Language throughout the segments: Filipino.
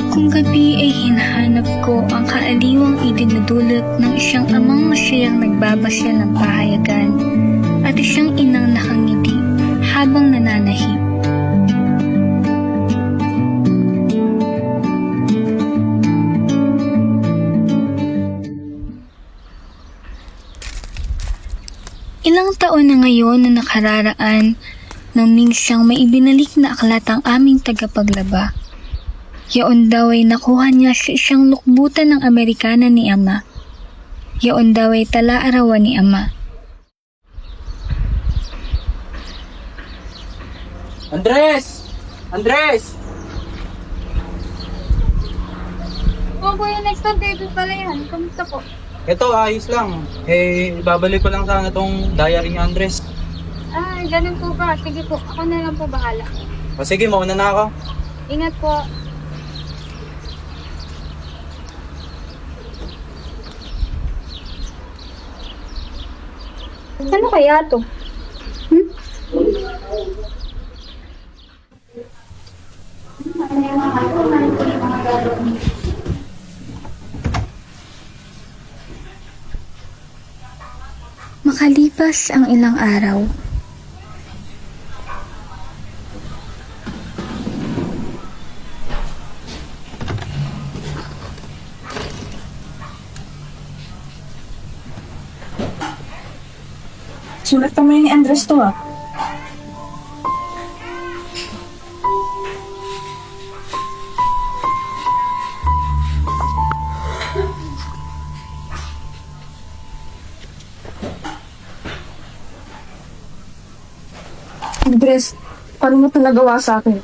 Kung gabi ay hinahanap ko ang kaaliwang idinudulot ng isang amang masayang nagbabasya ng pahayagan at isang inang nakangiti habang nananahib. Ilang taon na ngayon na nakararaan nang minsang may ibinalik na aklat ang aming tagapaglaba. Yaon daw ay nakuha niya sa isang lukbutan ng Amerikana ni Ama. Yaon daw ay tala-arawan ni Ama. Andres! Andres! Po, Kuya Nestor, dito pala yan. Kamusta po? Ito, ayos lang. Babalik ko lang sana itong diary ni Andres. Ah, ganun po ba? Sige po, ako na lang po bahala. O sige, mauna na ako. Ingat po. Ano kaya to? Makalipas ang ilang araw, Sulat kami ni Andres to ah. Andres, paano mo ito nagawa sa akin?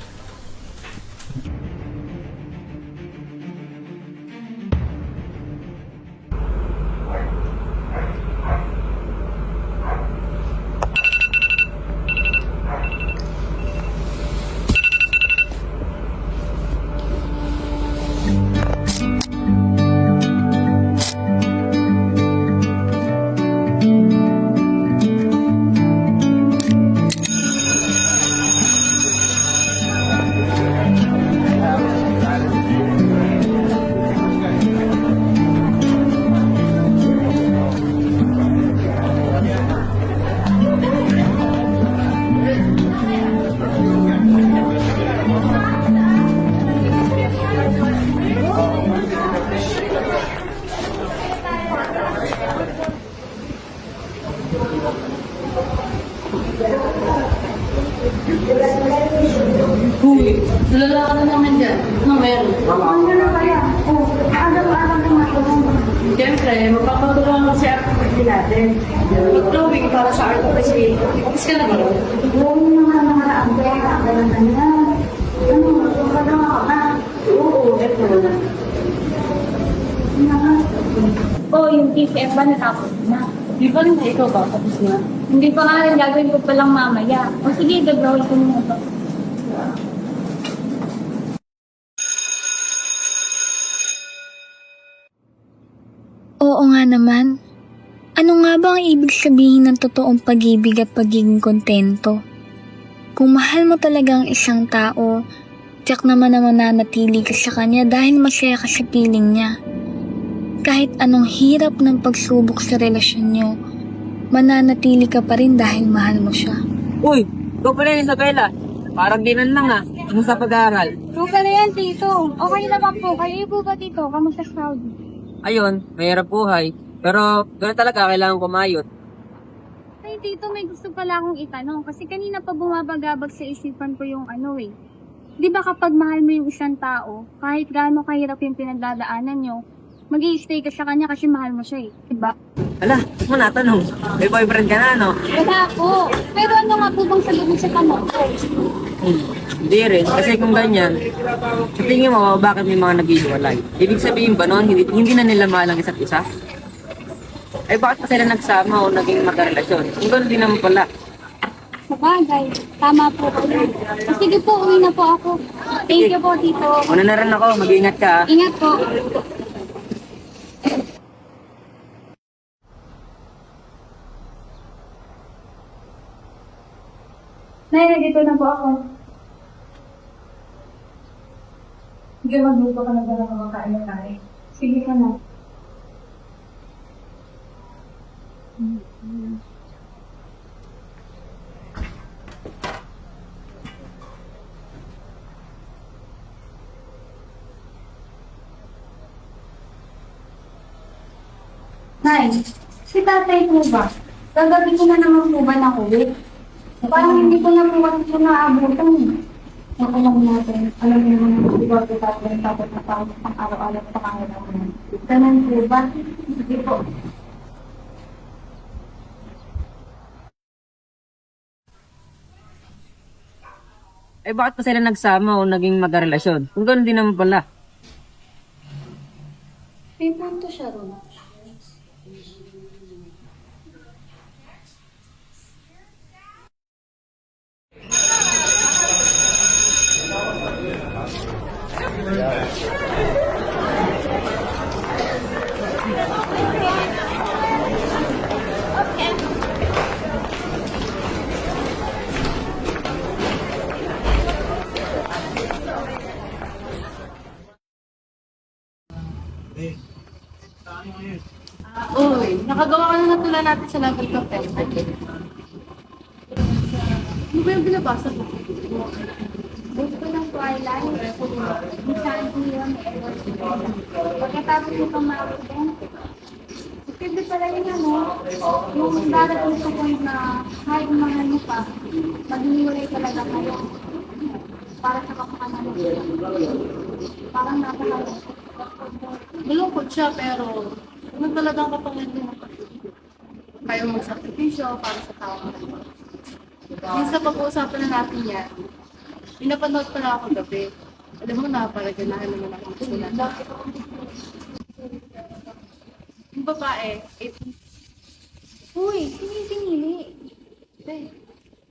Uy, tulala ka na naman dyan. Ano meron? Ano na kaya? Oh, araw-araw na matulong. Siyempre, magpapatulungan ko si Ate natin. Mag-drawing para sa art kasi office ka na ba? Huwag mo naman nakaraan kaya nakakalan ka na. Ano, magpapagawa ka na. Oo, eto na. Oh, yung TCF ba natapos na? Di ba rin ikaw ba? Tapos na. Hindi pa nga rin gagawin ko palang mamaya. O sige, gagawin ko muna ito. oo nga naman. Ano nga ba ang ibig sabihin ng totoong pag-ibig at pagiging kontento? Kung mahal mo talaga ang isang tao, tiyak naman na mananatili ka sa kanya dahil masaya ka sa piling niya. Kahit anong hirap ng pagsubok sa relasyon niyo, mananatili ka pa rin dahil mahal mo siya. Uy, ikaw pala yung Isabela. Parang dinan lang ah. Ano sa pag-aaral? So, pala yan, Tito. Okay naman po. Kayo po ba, Tito? Kamusta sa Saudi? Ayun, mahirap buhay. Pero gano'n talaga kailangan kumayot. Ay, Tito, may gusto pala akong itanong. Kasi kanina pa bumabagabag sa isipan ko yung ano eh. Di ba kapag mahal mo yung isang tao, kahit gaano kahirap yung pinagdadaanan nyo, mag-i-stay ka sa kanya kasi mahal mo siya eh. Diba? Ala, mo natanong. May boyfriend ka na, no? Wala po. Pero ano nga po bang sagot mo sa tanong ko? Hindi rin. Kasi kung ganyan, sa tingin mo, bakit may mga naghihiwalay? Ibig sabihin ba noon, hindi na nila mahal ang isa't isa? Ay bakit pa sila nagsama o naging magkarelasyon? Kung gano'n din naman pala. Sa bagay, tama po kayo. Sige po, uwi na po ako. Thank you po, Tito. Una na rin ako, mag-iingat ka ah. Ingat po. Nay, nandito na po ako. Sige, magluto ka na ba ng mga kain na tayo? Sige ka na. Nay, si tatay po ba? Gagabi ko na naman po ba na uwi? Parang hindi ko na po kasi po naabutan eh. Ako lang natin. Alam niyo naman, di ba ito tatay tapos na tao pang araw-araw sa pangalaman. Ganun po ba? Sige po. Eh bakit pa sila nagsama o naging magkarelasyon? Kung gano'n din naman pala. May punto siya ron. Uy, nakagawa ka na natula natin sa level of 10. Ano ba yung binabasa mo? Gusto ng Twilight. Minsan ko yun. Pagkatapos mo pang makutin. Pwede pala yun ano. Yung darating sa point na kahit mahal mo pa, mag-iwalay talaga kayo. Para sa kapakanan. Parang napakalong. Malungkot siya, pero ano talagang kapangyarihan ng pag-ibig? Kaya magsakripisyo para sa tao. Minsan pag-uusapan na natin yan, pinapanood pa na ako gabi. Alam mo na, para ganahan naman ako sila. Yung babae, Uy, sino yung pinili?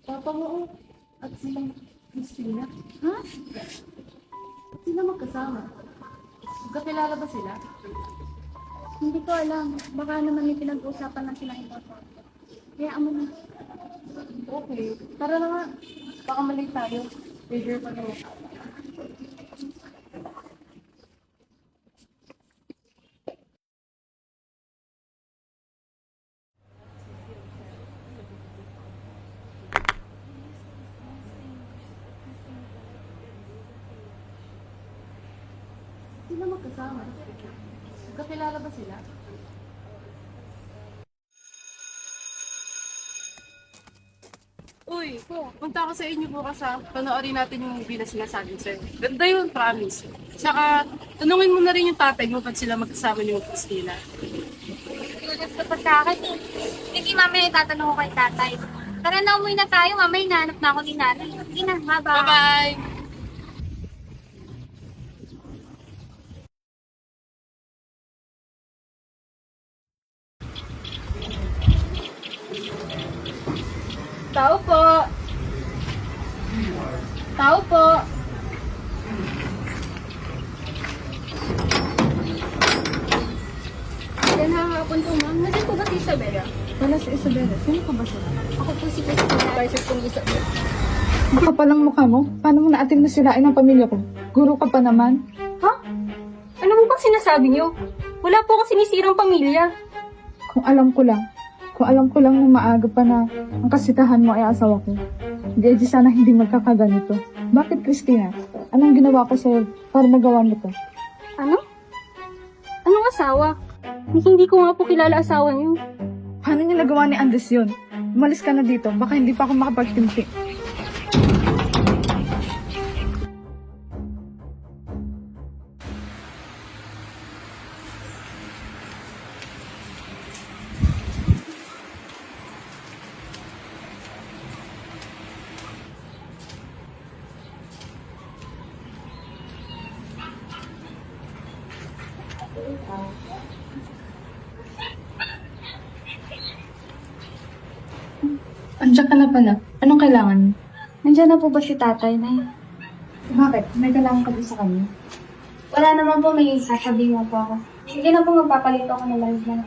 papa mo at silang Christina. Ha? At sila magkasama. Magkakilala ba sila? Hindi ko alam. Baka naman may pinag-uusapan na silang importante. Kaya amo na. Okay. Tara na nga. Baka mali tayo. Figure pa naman. Sila magkasama. Magkakilala ba sila? Uy, punta ako sa inyo bukas ha. Panoorin natin yung movie na sinasabi sa'yo. Ganda yun, promise. Tsaka, tanungin mo na rin yung tatay mo ba't sila magkasama ni Christina. Tulad ka pa sa akin eh. Sige, mamaya itatanong ko kay tatay. Tara na, umuwi na tayo. Mamaya hinahanap na ako ni nanay. Sige na, bye-bye. Bye-bye! Tao po. Tao po. Yan hahapon po, ma'am. Nasaan po ba si Isabela? Wala si Isabela. Sino ka ba siya? Ako po si Supervisor kong Isabela. Baka palang mukha mo. Paano mo naating nasirain ang pamilya ko? Guro ka pa naman. Ha? Ano mo bang sinasabi niyo? Wala po akong sinisirang pamilya. Kung alam ko lang na maaga pa na ang kasitahan mo ay asawa ko. Di sana hindi magkakaganito. Bakit, Christina? Anong ginawa ko sa'yo para magawa mo to? Ano? Anong asawa? Hindi ko nga po kilala asawa niyo. Paano niya nagawa ni Andres yun? Umalis ka na dito. Baka hindi pa ako makapagtimpi. Andiyan ka na pala. Anong kailangan mo? Nandiyan na po ba si tatay, Nay? Bakit? May kailangan ka ba sa kanya? Wala naman po, may sasabihin mo po ako. Sige na po, magpapalito ako ng live na.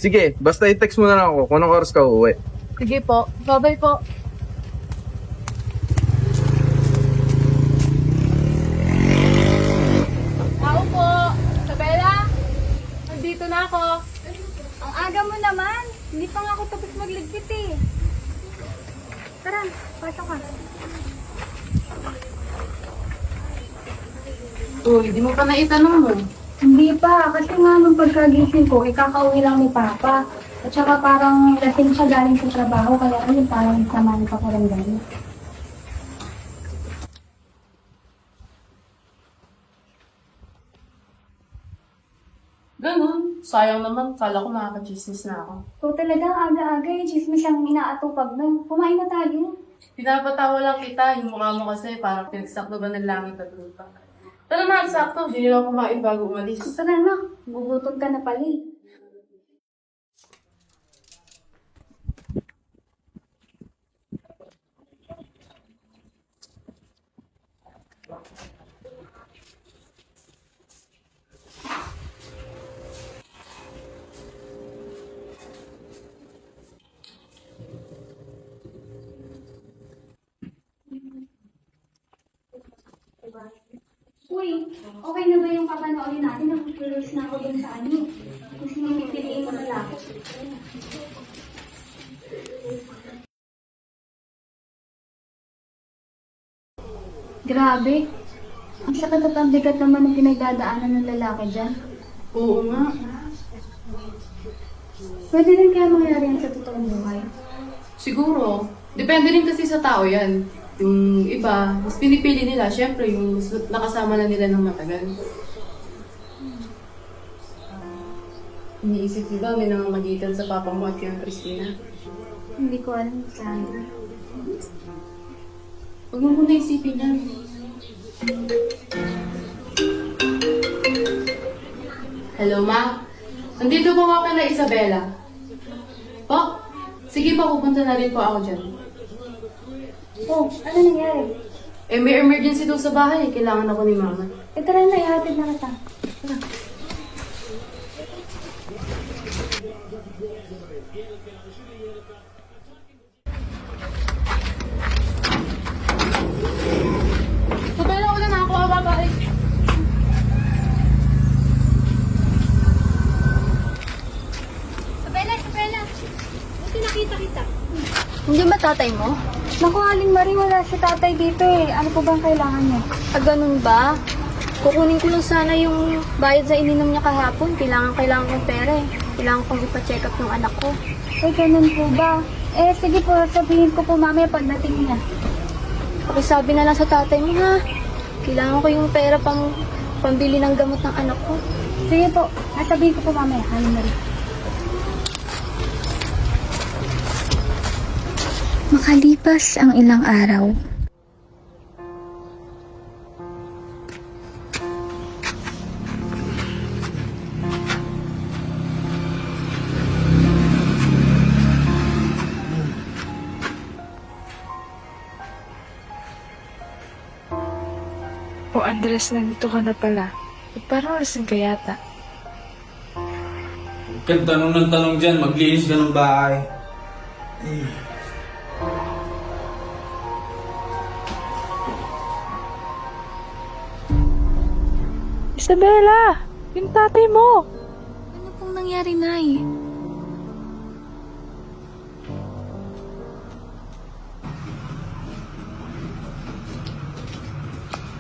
Sige, basta i-text mo na lang ako kung anong oras ka uuwi. Sige po. Bye-bye po. Tao po. Isabela. Nandito na ako. Ang aga mo naman. Hindi pa nga ako tapos magligpit eh. Tara, pasok ka. Uy, di mo pa naitanong mo. Hindi pa, kasi nga nung pagkagising ko, ikakauwi lang ni Papa. At saka parang lasing siya galing sa trabaho, kaya ayun, parang samahan pa ko rin galing. Ganun. Sayang naman. Kala ko makaka-chismis na ako. So talagang aga-aga yung chismis ang inaatupag na. Kumain na tayo. Pinapatawa lang kita. Yung mukha mo kasi parang pinagsakto ba ng langit at lupa. Tara na, sakto. Hindi nila kumain bago umalis. Tara na, gugutom ka na pala eh. Uy, okay na ba yung papanoorin natin? Nag-curious na ako dun sa ano. Kung sino pipiliin mo na lalaki. Grabe. Ang sakit at ang bigat naman ng pinagdadaanan ng lalaki dyan. Oo nga. Pwede rin kaya mangyari yan sa totoong buhay. Siguro. Depende rin kasi sa tao yan. Yung iba, mas pinipili nila, syempre, yung mas nakasama na nila ng matagal. Iniisip ko ba may namamagitan sa papa mo at yung Christina? Hindi ko alam saan. Huwag mo muna isipin yan. Hello, Ma? Nandito po ako na Isabela. Po? Sige po, pupunta na rin po ako dyan. Oh, ano nangyari? Eh, may emergency daw sa bahay. Kailangan ako ni Mama. Eh, tara na, ihatid na kita. Isabela, wala na ako. Babalik. Isabela! Buti nakita kita. Hindi ba tatay mo? Naku, Aling Marie, wala si tatay dito eh. Ano po bang kailangan niya? Ganun ba? Kukunin ko lang sana yung bayad sa ininom niya kahapon. Kailangan kong pera eh. Kailangan kong ipa-check up yung anak ko. Eh, ganun po ba? Eh, sige po, sabihin ko po mamaya pagdating niya. Pakisabi na lang sa tatay mo ha. Kailangan ko yung pera pambili ng gamot ng anak ko. Sige po, sabihin ko po mamaya, Aling Marie. Makalipas ang ilang araw, O Andres, nandito ka na pala. At parang lasing ka yata. Huwag kang tanong ng tanong dyan, maglinis ka ng bahay. Isabela! Yung tatay mo! ano pong nangyari, Nay?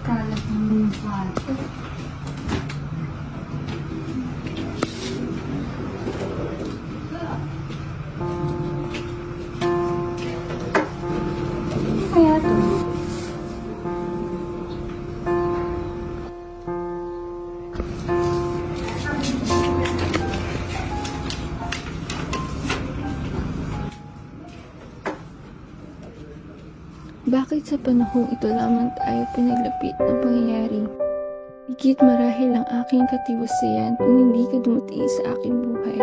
Kalat ng yung kwarto. Kaya to? Bakit sa panahong ito lamang tayo pinaglapit ng pangyayari? Higit marahil ang aking katiwasayan kung hindi ka dumating sa aking buhay.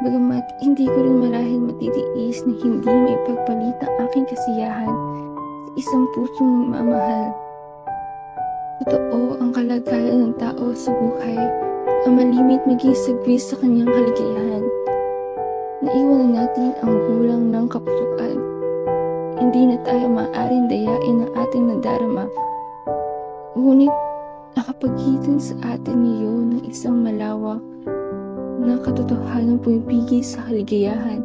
Bagamat hindi ko rin marahil matitiis na hindi may pagpalit ang aking kasiyahan sa isang pusong nagmamahal. Totoo ang kalagayan ng tao sa buhay. ang malimit maging sagwi sa kanyang kaligayahan. Naiwan na natin ang gulang ng kapuluan. Hindi na tayo maaaring dayain ang ating nadarama. Ngunit nakapagitan sa atin ngayon ng isang malawak na katotohanan pumipigil sa kaligayahan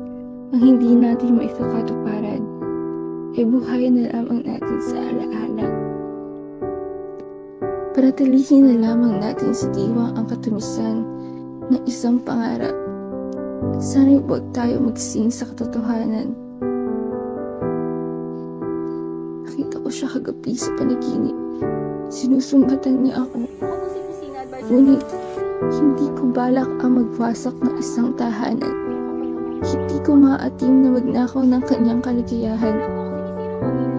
ang hindi natin maisakatuparan. E buhayan na lamang natin sa alaala. Paratilihin na lamang natin sa diwa ang katumisan ng isang pangarap. Sana'y huwag tayo magsing sa katotohanan. Nakita ko siya kagabi sa panaginip. Sinusumbatan niya ako. Ngunit, hindi ko balak ang magwasak ng isang tahanan. Hindi ko maaatim na magnakaw ng kanyang kaligayahan.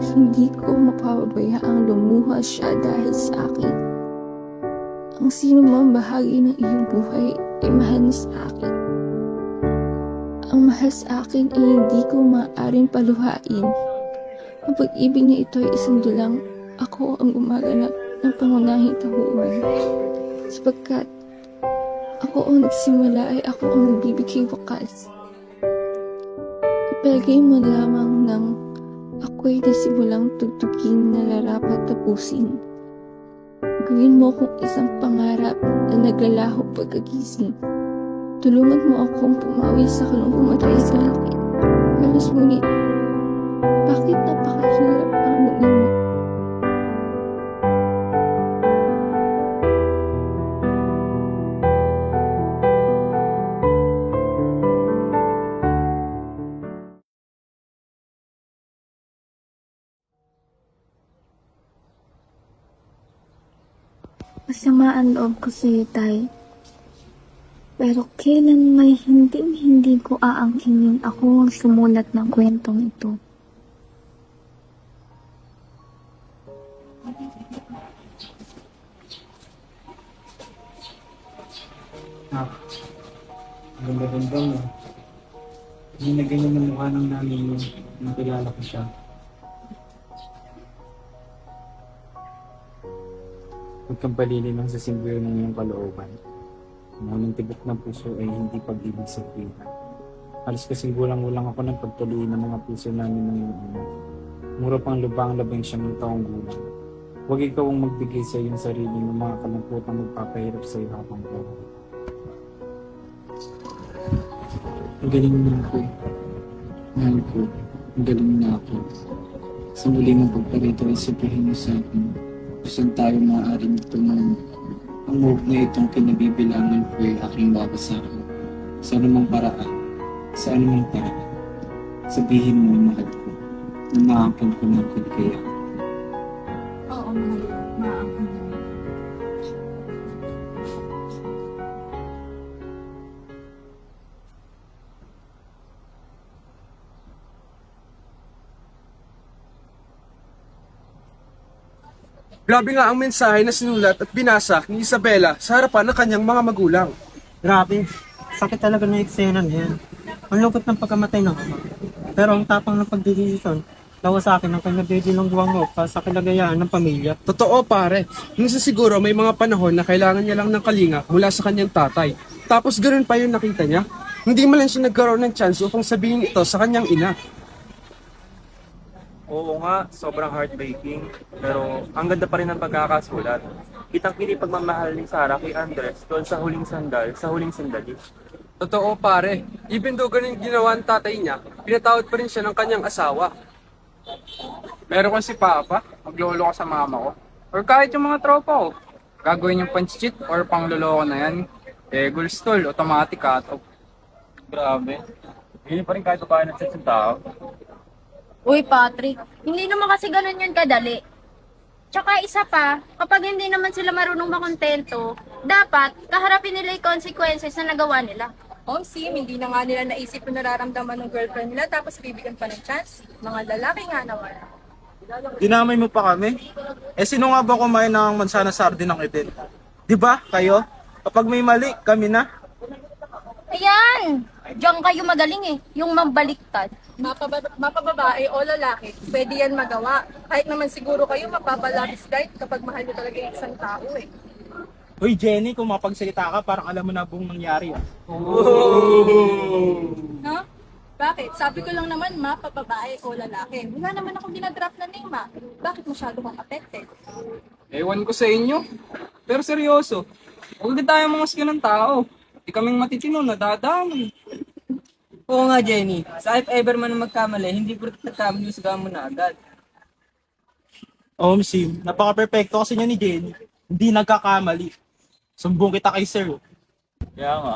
Hindi ko mapapabayaang lumuha siya dahil sa akin. Ang sino mang bahagi ng iyong buhay ay mahal na sa akin. Ang mahal sa akin ay hindi ko maaaring paluhain. Ang pag-ibig niya ito ay isang dulang. Ako ang gumaganap ng pangunahing tahuan. Sapagkat ako ang nagsimula ay ako ang nagbibigay wakas. Ipalagay mo lamang ng ako'y nasimulang tugtugin na larapat tapusin. Gawin mo akong isang pangarap na naglalaho pagkagising. Tulungan mo akong pumawi sa kalungkuman sa akin. Halos ngunit, bakit napakahirap ang loob mo? Masama ang loob ko sa iyo, Tay. Pero kailan may hindi ko aangkinin ako ang sumulat ng kwentong ito. Ang ganda-ganda mo. Hindi na ganyan ang mukha ng nanay mo. Nakilala ko siya. Huwag kang palilin sa simbolo ng iyong kalooban. Ang unang tibok ng puso ay hindi pag-ibig sa tuwingan. Halos kasing gulang-gulang ako ng pagtuloy ng mga puso namin ng iyong ina. Mura pang lubang labing siyang taong gulang. Huwag ikaw ang magbigay sa iyong sarili ng mga kalamputang magpapahirap sa iyo habang buhay. Ang galing na ako. Mahal ko. Ang galing na ako. Sa muli mong pagparito ay sabihin mo sa akin kung saan tayo maaaring tumungo. Ang move na itong kinabibilangan ko ay aking babasahin. Sa anumang paraan. Sa anumang paraan. Sabihin mo na mahal ko. Na maangkin ko ng kaya. Oo, mahal ko. Maangkin mo. Grabe nga ang mensahe na sinulat at binasa ni Isabela sa harapan ng kanyang mga magulang. Grabe. Sakit talaga ng eksena na yan. Ang lungkot ng pagkamatay ng ama. Pero ang tapang ng pagdidesisyon, lawa sa akin ang kanyabidilangguang mo para sa kalagayahan ng pamilya. Totoo pare, minsan siguro may mga panahon na kailangan niya lang ng kalinga mula sa kanyang tatay. Tapos ganoon pa yung nakita niya. Hindi man lang siya nagkaroon ng chance upang sabihin ito sa kanyang ina. Oo nga, sobrang heartbreaking. Pero ang ganda pa rin ng pagkakasulat. Kitang-kini pagmamahal ni Sarah kay Andres doon sa huling sandali. Totoo pare, even though ganun ginawa ng tatay niya, pinatawad pa rin siya ng kanyang asawa. Meron ko si Papa, maglolo ka sa mama ko. Or kahit yung mga tropa ko, gagawin yung panchit or pangloloko na yan. Gulstol, automatic cut-off. Grabe. Hindi pa rin kahit pa ng sa tao. Uy, Patrick, hindi naman kasi ganun yun kadali. Tsaka isa pa, kapag hindi naman sila marunong makontento, dapat kaharapin nila yung consequences na nagawa nila. Sim, hindi na nga nila naisip yung nararamdaman ng girlfriend nila tapos bibigyan pa ng chance. Mga lalaki nga naman. Dinamay mo pa kami? Sino nga ba kumain ng mansana sardine ng itin? Di ba, kayo? Kapag may mali, kami na. Ayan! Diyan kayo magaling yung mambaliktad. Mapababae o lalaki, pwede yan magawa. Kahit naman siguro kayo mapapalapis guide kapag mahal nyo talaga yung isang tao Hoy Jenny, kung mapagsalita ka, parang alam mo na buong nangyari. No? Bakit? Sabi ko lang naman, ma, pababae o lalaki. Wala naman akong dinadrap na name, ma. Bakit masyado kang affected? Ewan ko sa inyo. Pero seryoso, huwag din tayo mga ng tao. Di kaming matitino, nadadamay. Oo nga, Jenny. Sa if ever man magkamali, hindi po nagkamali yung mo na agad. Sim, napaka-perfecto kasi niya ni Jenny. Hindi nagkakamali. Sumbong kita kay sir. Kaya nga,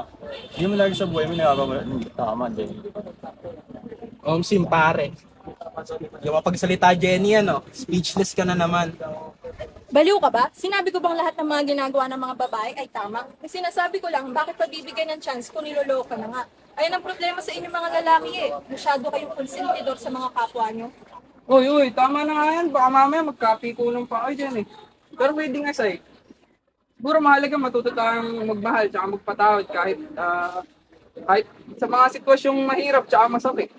hindi mo lagi sa buhay mo nakakawala ng tama, Jenny. Sim, pare. Yung mapagsalita Jenny, speechless ka na naman. Baliw ka ba? Sinabi ko bang lahat ng mga ginagawa ng mga babae ay tama? Kasi sinasabi ko lang, bakit pabibigyan ng chance kung niloloko ka na nga? Ayan ang problema sa inyo mga lalaki Masyado kayong konsentidor sa mga kapwa nyo. Uy, tama na nga yan. Baka mamaya magkapikulong pa kayo dyan Pero pwede nga sa'yo. Siguro mahalaga matuto tayong magmahal tsaka magpatawad kahit sa mga sitwasyong mahirap tsaka masakit.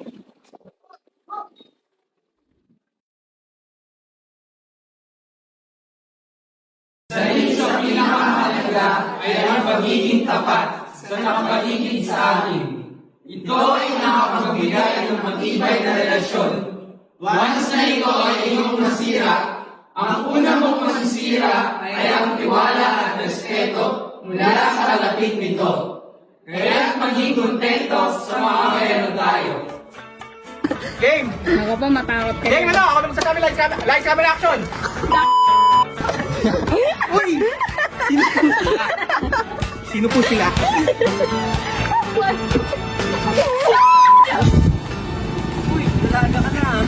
Game! Ako pa, matakot ka. Game ano? Ako naman sa kami, lights, camera, action! Uy! Sino po sila? Uy, nalaga ka na.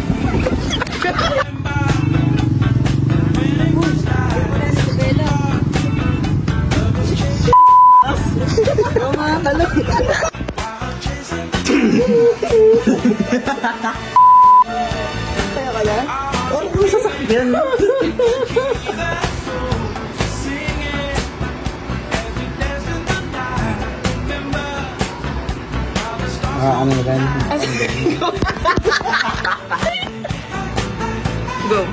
Go.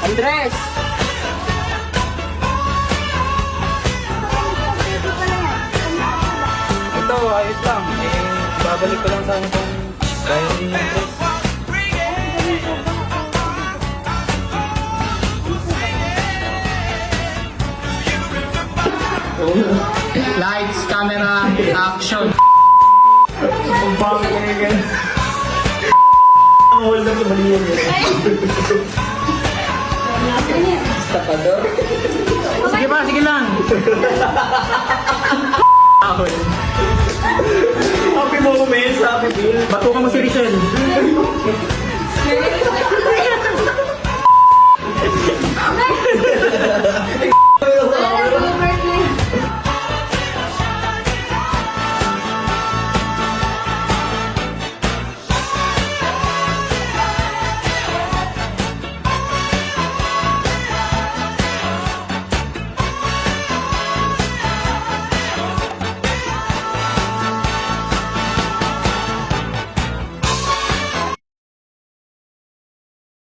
Andres! Ito, ayos lang. Babalik ko lang sana itong diary niya, Andres. Lights, camera, action. Sige pa, sige lang. Happy moments, happy feel. Batukan mo si Richelle.